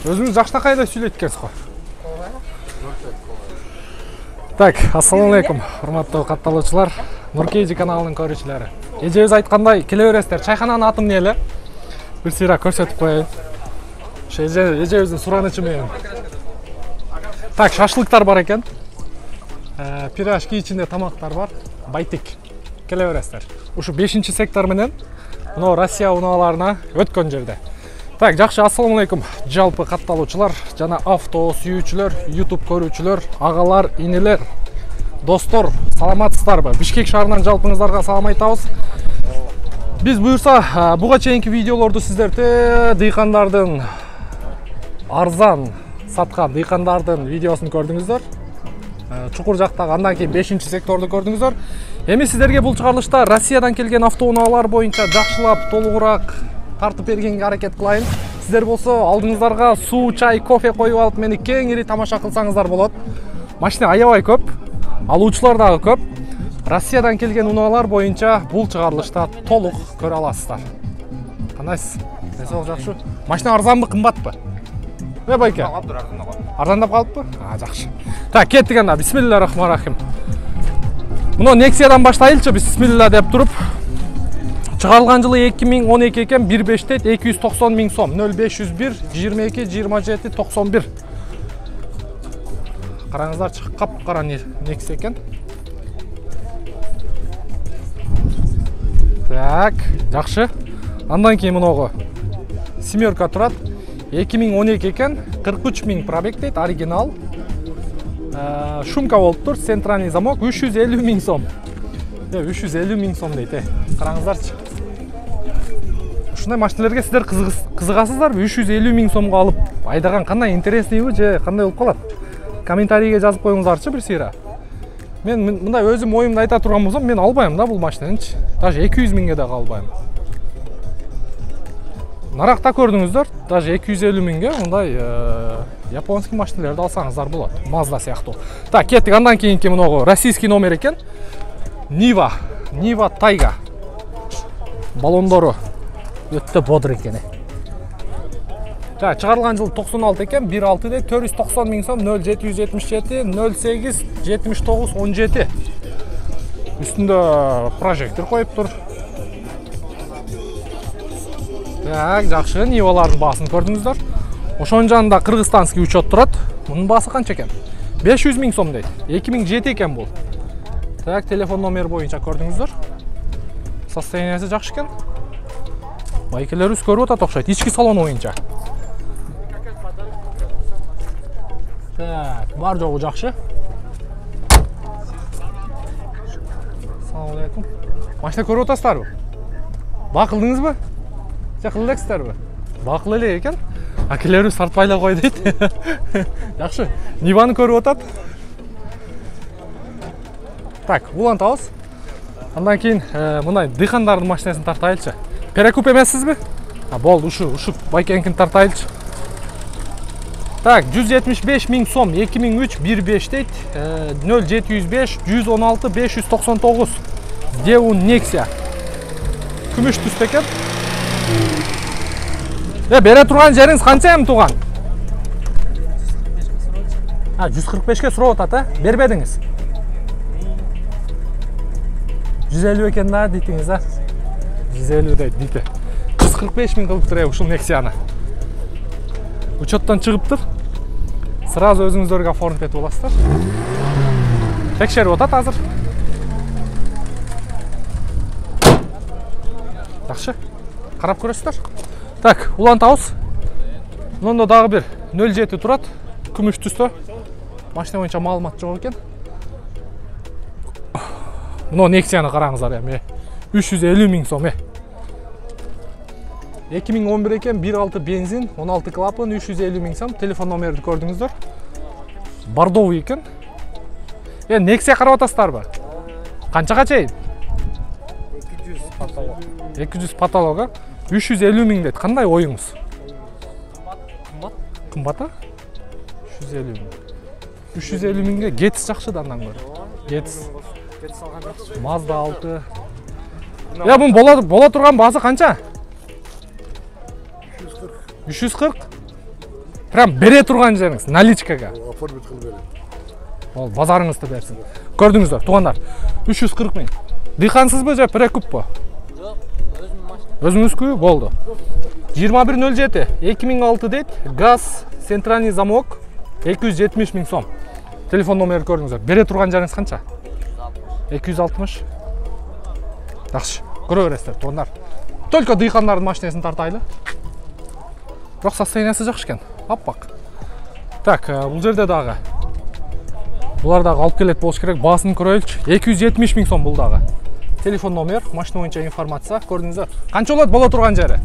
Өзіңіз жақтақай да сөйлейді екенсіз ғой. Так, ассалаумалейкум, урматтуу катталуучулар, Нуркейджи каналынын көрүүчүлөрү. Эжебиз айткандай, келе бересиздер. Чайхананын атын эмне эле? Бир сыйра көрсөтүп коеюн. Ошо эжебиздин суранычы менен. Так, шашлыктар бар экен. Пирожки ичинде тамактар бар. Байтик. Келе бересиздер. Ушу 5-сектор менен мына Россия унааларына өткөн жерде. Так, жакшы, ассаламу алейкум. Жалпы катталуучулар жана авто сүйүүчүлөр, YouTube көрүүчүлөр, агалар, инелер, достор, саламатсыздарбы? Бишкек шаарынан жалпыңыздарга салам айтабыз. Биз буюрса, буга чейинки видеолорду сиздерде дыйкандардын арзан саткан дыйкандардын видеосун көрдүңүздөр. Чукур жактагы, андан кийин 5-секторду көрдүңүздөр. Эми сиздерге бул чыгарылышта Россиядан келген автоунаалар боюнча жакшылап, толугураак тартып бергенге аракет кылайын. Сиздер болсо алдыңыздарга суу, чай, кофе коюп алып мени кеңири тамаша кылсаңыздар болот. Машина аябай көп, алуучулар дагы көп. Россиядан келген унаалар боюнча бул чыгарылышта толук көрө аласыздар. Кандайсыз? Эсеп жакшы. Машина арзанбы, кымбатпы? Байке? Арзандап калыппы? Жакшы. Так, кеттик анда. Бисмиллахиррахманиррахим. Мына Nexia-дан баштайлычы, бисмилла деп туруп. Чыгарылган жылы 2012 экен, 1.5 дейт, 290 миң сом. 0501 22 27 91. Караңыздар, кап-кара Nexia экен. Так, жакшы. Андан кийин мынагы семерка турат. 2012 экен, 43 миң пробег дейт, оригинал. Шумка болуп тур, центральный замок, 350 миң сом. 350 миң сом дейт, караңыздарчы. Ушундай машиналарга сиздер кызыгасыздарбы? 350 миң сомго алып айдаган кандай интересныйбы же кандай болуп калат? Комментарийге жазып коюңуздарчы бир сыйра. Мен мындай өзүм оюмду айта турган болсом, мен албайм да бул машинанычы. Даже 200 миңге да албайм. Наракта көрдүңүздөр, даже 250 миңге мындай японский машиналарды алсаңыздар болот. Mazda сыяктуу. Так, кеттик, андан кийинки мынагы российский номер экен. Niva Tayga. Балондору өтө бодур экен. Чыгарылган жыл 96 экен, 1.6 дейт, 490 миң сом, 0777 08 79 17. Үстүндө прожектор коюп тур. Так, жакшы, Нивалардын баасын көрдүңүздөр. Ошонун жанында кыргызстанский учет турат. Мунун баасы канча экен? 500 миң сом дейт. 2007 экен бул. Так, телефон номер боюнча көрдүңүздөр. Состояниясы жакшы экен. Байкелерибиз көрүп атат окшойт. Ички салон боюнча. Так, бар жогу жакшы. Ассаламу алейкум. Машина көрүп атасыздарбы? Бакылдыңызбы? Кылды элексиздерби? Бакыл эле экен. Акелерибиз тартпайлай кой дейт. Жакшы. Ниваны көрүп атат. Так, улантабыз. Андан кийин мындай дыйкандардын машинасын тартайлычы. Перекуп эмессизби? Болду, ушу байкенкин тартайлычы. Так, 175 миң сом, 2003 1.5 дейт, 0705 116 599. Deun Nexia. Күмүш түстө экен. Бере турган жериңиз канча эми туган? 145ке сурап атат, бербедиңиз. 150 экен да дейтиңиз, 150 дейт. 145 миң кылып тур ушул Nexia'ны. Учеттон чыгыптыр. Сразу өзүңүздөргө оформить этип аласыздар. Текшерип атат азыр. Жакшы. Карап көрөсүздөр. Так, улантабыз. Мында дагы бир 07 турат. Күмүш түстө. Машина боюнча маалымат жок экен. Мына Nexia'ны караңыздар эми. 350 миң сом. 2011 экен, 1.6 бензин, 16 клапан, 350 миң сом. Телефон номерди көрдүңүздөр. Бордовый экен. Nexia карап атасыздарбы? Канчага чейин? 200 потолога. 350 миң дейт. Кандай оюңуз? Кымбат? 350 миң. 350 миңге Getis жакшы да андан көрө. Getis алган жакшы. Mazda 6. Бун бола турган баасы канча? 340. Прям бере турган жериңиз наличкага. Оформить кылып берем. Ол базарыңызды берсин. Көрдүңүздөр, туугандар. 340 миң. Дыйкансызбы же прекуппу? Жок, өзүмдүн машинам. Өзүңүзкү болду. 2107 2006 дейт. Газ, центральный замок 270 миң сом. Телефон номерин көрдүңүздөр. Бере турган жериңиз канча? 260. Жакшы. Көрө бересиздер, туугандар. Только дыйкандардын машинасын тартайлы. Бирок состояниясы жакшы экен. Аппак. Так, бул жерде дагы. Булар дагы алып келет болуш керек. Баасын көрөйлүчү. 270 миң сом бул дагы. Телефон номер, машина боюнча информация, көрдүңүздөр. Канча боло турган жери?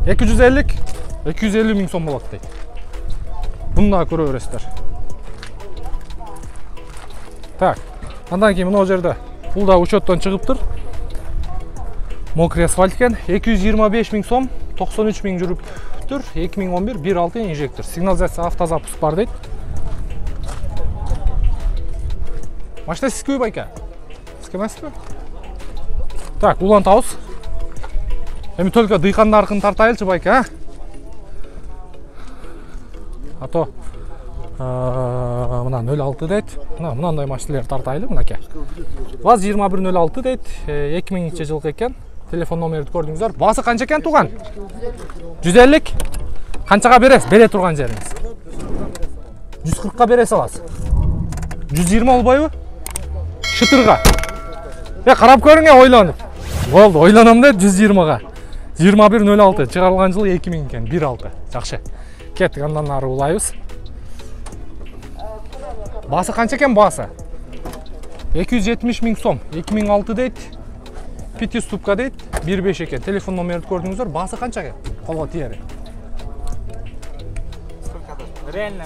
250 миң сом болот дейт. Буну дагы көрө бересиздер. Так, андан кийин мына жерде бул да учеттон чыгыптыр. Мокрый асфальт экен. 225 миң сом, 93 миң жүрүптүр. 2011 1.6 инжектор. Сигнализация автозапуск бар дейт. Машина сизге байка? Сизге эмеспи? Так, улантабыз. Эми только дыйкандардыкын тартайлычы байка, а то мына 06 дейт. Мынандай машиналерди тартайлы мынакей. ВАЗ 2106 дейт. 2000-жылкы экен. Телефон номерди көрдүңүздөр. Баасы канча экен туган? 150. Канчага бересиз? Бере турган жериңиз. 140ка бере саласыз. 120 болбойбу? Шытырга. Карап көрүң, ойлонуп. Болду, ойлоном деп 120га. 2106 чыгарылган жылы 2000 экен, 1.6. Жакшы. Кеттик, андан ары улайбыз. Баасы канча экен баасы? 270 миң сом. 2006 дейт. 5 ступка дейт. 1.5 экен. Телефон номерди көрдүңүздөр. Баасы канча экен? Колго тиери.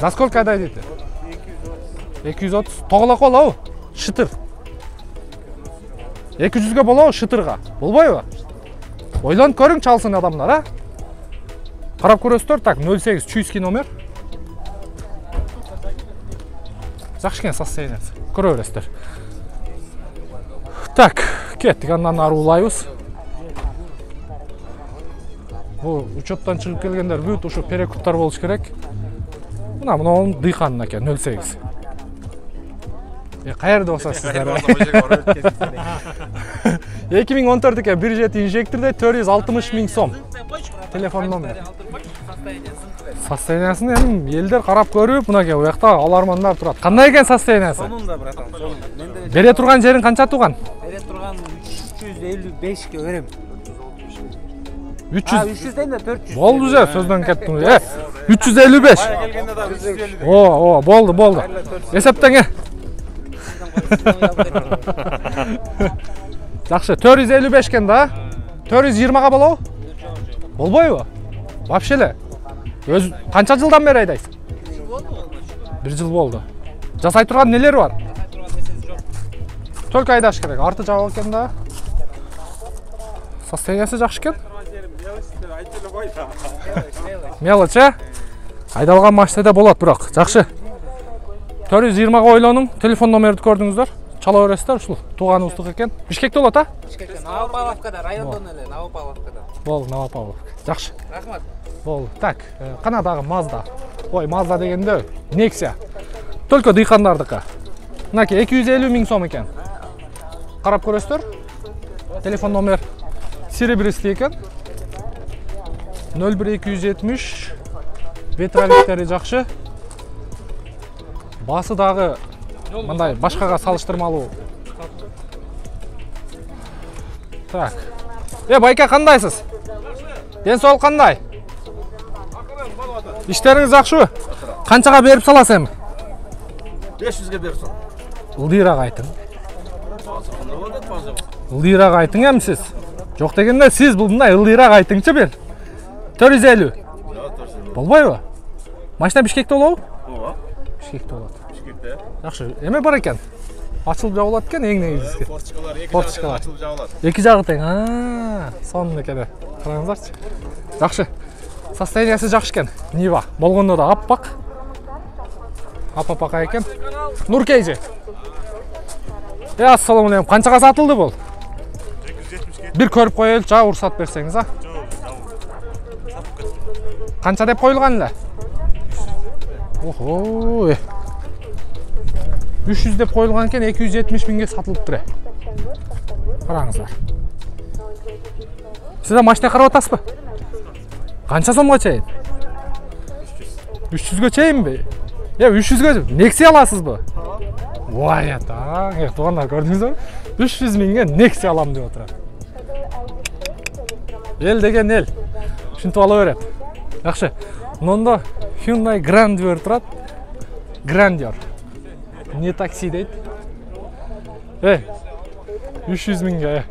За сколько дайдыты? 230. Тогола колобу? Шытыр. 200ге болобу шытырга? Болбойбу? Ойлонуп көрүң, чалсын адамдар, а? Карап көрөсүздөр. Так, 08 чуйский номер. Жакшы экен состояниясы. Көрө бересиздер. Так, кеттик, андан ары улайбыз. Бул учеттон чыгып келгендер бүт ушу перекуттар болуш керек. Мына дыйкан экен 08. Каерде басасыздар? 2014 экен 1.7 инжекторде 460 миң сом. Телефон номер. Состояниясын эми элдер карап көрүп, мынакей уякта алармандар турат. Кандай экен состояниясы? Сонунда, братан, сонун. Бере турган жерин канча туган? Бере турган 355ке берем. 300 дейм да 400. Болду же, сөздөн кеттим. 355. О, болду. Эсептеңе. Жакшы, 455 экен да. 420га болобу? Болбойбу? Вообще эле. Өз канча жылдан бери айдайсыз? 1 жыл болду. Жасай турган нелер бар? Только айдаш керек. Арты жабык экен да. Состояниясы жакшы экен. Мелочь, айдалган машинада болот, бирок жакшы. 420га ойлонуң. Телефон номерди көрдүңүздөр. Чала бересиздер, ушул тууганыбыздык экен. Бишкекте болот, а? Бишкекте, Новопавловкада, райондон эле, Новопавловкада. Болду, Новопавловка. Жакшы. Рахмат. Болду. Так, кана дагы Mazda. Ой, Mazda дегенде Nexia. Только дыйкандардыкы. Мынакей 250 миң сом экен. Карап көрөсүздөр. Телефон номер серебристый экен. 01270. Ветроликтери жакшы. Баасы дагы мындай башкага салыштырмалуу. Так. Байка, кандайсыз? Ден соолук кандай? Иштериңиз жакшыбы? Канчага берип саласыз эми? 500ге берип сал. Ылдыйраак айтың. Ылдыйраак айтың эми сиз. Жок дегенде сиз бул мындай ылдыйраак айтыңчы бир. 450. Болбойбу? Машина Бишкекте болобу? Ооба. Бишкекте болот. Бишкекте. Жакшы. Эме бар экен. Ачылып жабылат экен эң негизгиси. Форточкалар эки Форточкалар ачылып жабылат. Эки жагы тең. Сонун экен. Караңыздарчы. Жакшы. Состояниясы жакшы экен. Нива. Болгондо да аппак. Аппака экен. Нуркейжи. Ассаламу алейкум. Канчага сатылды бул? 270 ке. Бир көрүп коелучу, уруксат берсеңиз, а? Канча деп коюлган эле? Охо. 300 деп коюлган экен, 270 миңге сатылыптыр. Караңыздар. Сиз машина карап атасызбы? Канча сомго чейин? 300гө чейинби? 300гө Nexia аласызбы? Vay ata, тугандар көрдүңүздөр? 300 миңге Nexia алам деп отурат. Эл деген эл. Ушинтип ала берет. Жакшы. Мында Hyundai Grandeur турат. Grandeur. Не такси дейт. 300 миңге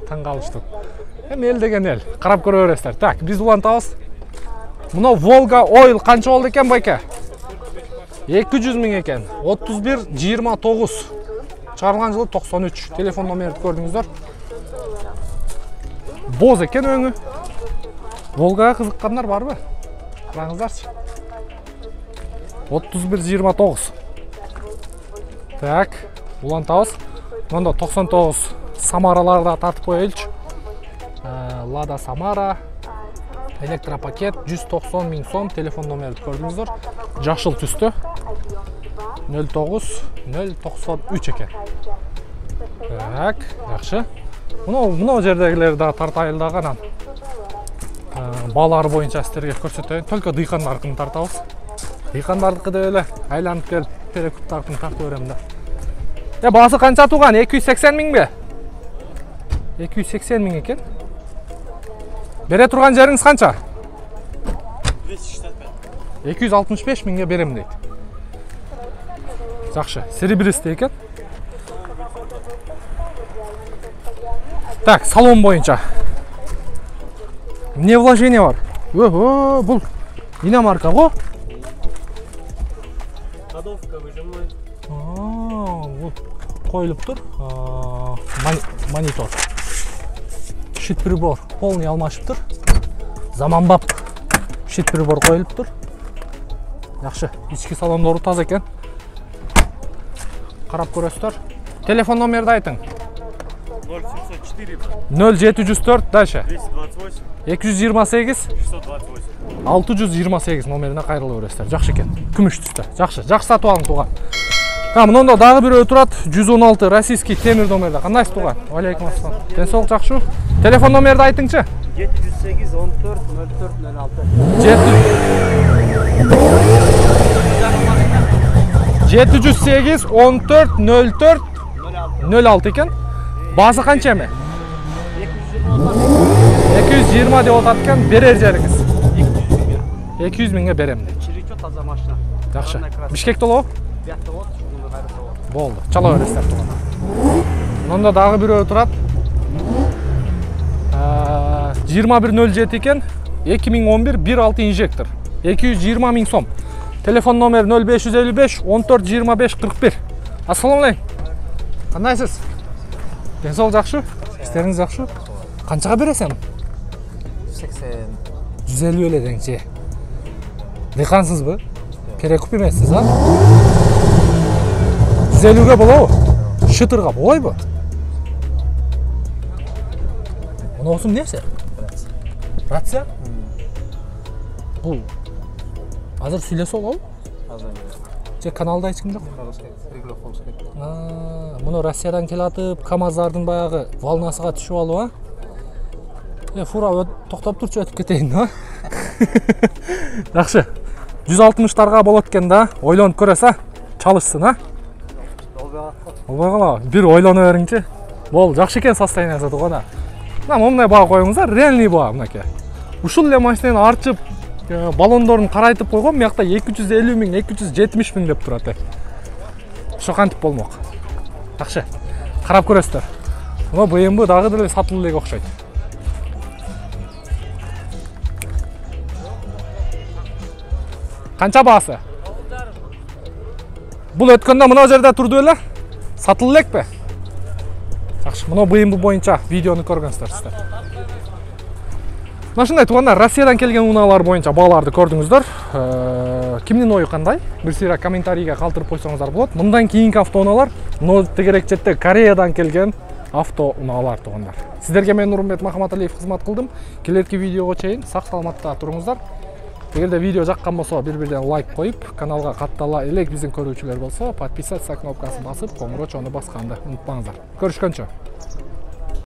таң калыштык. Эл деген эл. Карап көрө бересиздер. Так, биз улантабыз. Мына Volga Oil канча болду экен байке? 200 миң экен. 31-29. Чыгарылган жылы 93. Телефон номерди көрдүңүздөр. Боз экен өңү. Volga'га кызыккандар барбы? Караңыздарчы. 31-29. Так, улантабыз. Мында 99 Самараларда тартып коелчу. Lada Samara. Электропакет 190 миң сом, телефон номерди көрдүңүздөр. Жашыл түстө. 09-093 экен. Так, жакшы. Мына жердегилерди да тартайылдаган. Балар боюнча сиздерге көрсөтөйүн. Только дыйкандардыкын тартабыз. Дыйкандардыкы деп эле айланып келип перекуптардыкын тартып берем да. Баасы канча туган? 280 миңби? 280 миң экен. Бере турган жериңиз канча? 265 миңге берем дейт. Жакшы, серебристый экен. Так, салон боюнча. Не вложение бар? Бул иномарка го? Ходовка выжимной. Бул коюлуп тур. Монитор. Щит прибор полный алмашыптыр. Заманбап щит прибор коюлуптур. Жакшы, ички салондору таза экен. Карап көрөсүздөр. Телефон номерди айтың. 0704 0704 дальше 228 228 628 628 номерине кайрыла бересиздер. Жакшы экен. Күмүш түстө. Жакшы сатып алың туган. Мында дагы бирөө турат. 116 российский темир номерде. Кандайсыз туган? Алейкум ассалам. Ден соолук жакшы. Телефон номерди айтыңчы. 708 14 04 06. 708 14 04 06 экен. Баасы канча эме? 220 деп атат экен. Берер жериңиз. 200 миңге берем дейт. Чиричо таза машина. Жакшы. Бишкекте болобу? Биякта болот, шугунда кайрылса болот. Болду. Чала бересиздер туган. Мында дагы бирөө турат. 2107 экен. 2011 1.6 инжектор. 220 миң сом. Телефон номер 0555 14 25 41. Ассаламу алейкум. Кандайсыз? Ден соолук жакшы? Истериңиз жакшы? Канчага бересиң? 80. 150 эле деңчи. Дыйкансызбы? Перекуп эмессиз, а? 150ге болобу? Шытырга болойбу? Мунусу эмнеси? Рация? Бул азыр сүйлөсө болобу? Азыр. Же каналда эч ким жок? Регулов болуш керек. Муну Россиядан келатып, КамАЗдардын баягы волнасыга түшүп алып, фура токтоп турчу өтүп кетейин, а? Жакшы. 160тарга болот экен да. Ойлонуп көрөсүз, а? Чалышсын, а? Болбой кала. Бир ойлоно бериңчи. Бол, жакшы экен состояниясы туган, а? Момундай баа коюңуздар, реальный баа мынакей. Ушул эле машинаны арчып, баллондорун карайтып койгон, биякта 250 миң, 270 миң деп турат. Ошо кантип болмок. Жакшы. Карап көрөсүздөр. Мына BMW дагы деле сатылды эле окшойт. Канча баасы? Бул өткөндө мына жерде турду эле. Сатылды элекпи? Жакшы, мына BMW боюнча видеону көргөнсүздөр сиздер. Машиндай тугандар, Россиядан келген унаалар боюнча бааларды көрдүңүздөр. Кимдин ою кандай? Бир сыйра комментарийге калтырып койсоңуздар болот. Мындан кийинки автоунаалар, но тегерек четте Кореядан келген авто унаалар туугандар. Сиздерге мен Нурмбет Махаматалиев кызмат кылдым. Келерки видеого чейин сак саламатта туруңуздар. Эгерде видео жаккан болсо, бир-бирден лайк коюп, каналга каттала элек биздин көрүүчүлөр болсо, подписаться кнопкасын басып, коңгуроо чону басканды унутпаңыздар. Көрүшкөнчө.